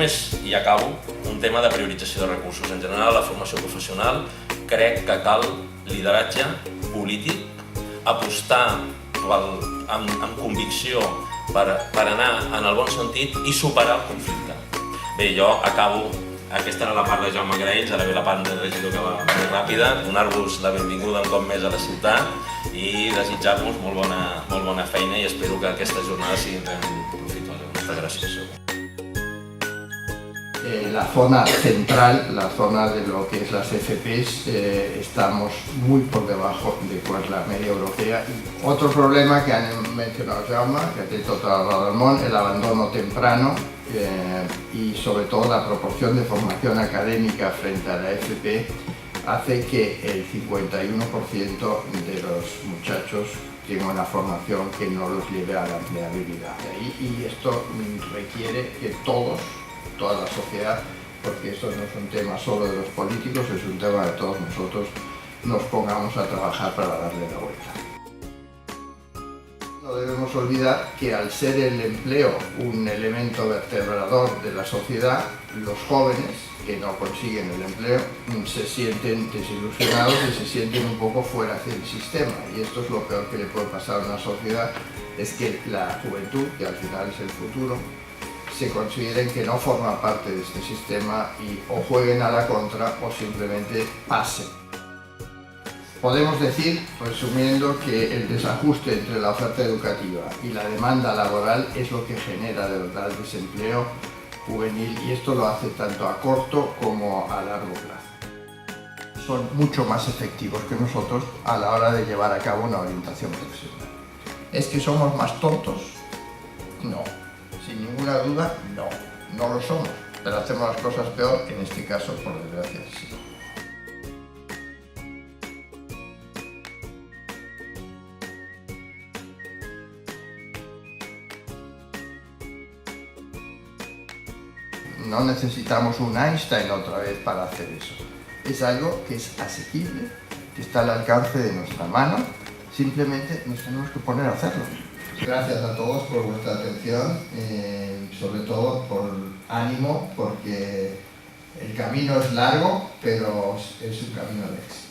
només, i acabo, un tema de priorització de recursos. En general, la formació professional, crec que cal lideratge polític, apostar amb convicció per anar en el bon sentit i superar el conflicte. Bé, jo acabo, aquesta era la part de Jaume Graells, ara ve la part de regidor que va més ràpida, donar-vos la benvinguda un cop més a la ciutat i desitjar-vos molt bona feina i espero que aquesta jornada sigui realment profitosa. Moltes gràcies. La zona central, la zona de lo que es las FPs, estamos muy por debajo de cuál es la media europea. Otro problema que han mencionado Jaume, que te toca Ramón, el abandono temprano y sobre todo la proporción de formación académica frente a la FP hace que el 51% de los muchachos tengan una formación que no los lleve a la empleabilidad. Y esto requiere que toda la sociedad, porque esto no es un tema solo de los políticos, es un tema de todos nosotros, nos pongamos a trabajar para darle la vuelta. No debemos olvidar que al ser el empleo un elemento vertebrador de la sociedad, los jóvenes que no consiguen el empleo se sienten desilusionados y se sienten un poco fuera del sistema. Y esto es lo peor que le puede pasar a una sociedad, es que la juventud, que al final es el futuro, se consideren que no forman parte de este sistema y o jueguen a la contra o simplemente pasen. Podemos decir, resumiendo, que el desajuste entre la oferta educativa y la demanda laboral es lo que genera de verdad el desempleo juvenil, y esto lo hace tanto a corto como a largo plazo. Son mucho más efectivos que nosotros a la hora de llevar a cabo una orientación profesional. ¿Es que somos más tontos? No. Sin ninguna duda, no lo somos, pero hacemos las cosas peor, en este caso, por desgracia, sí. No necesitamos un Einstein otra vez para hacer eso. Es algo que es asequible, que está al alcance de nuestra mano, simplemente nos tenemos que poner a hacerlo. Gracias a todos por vuestra atención y sobre todo por ánimo, porque el camino es largo, pero es un camino de éxito.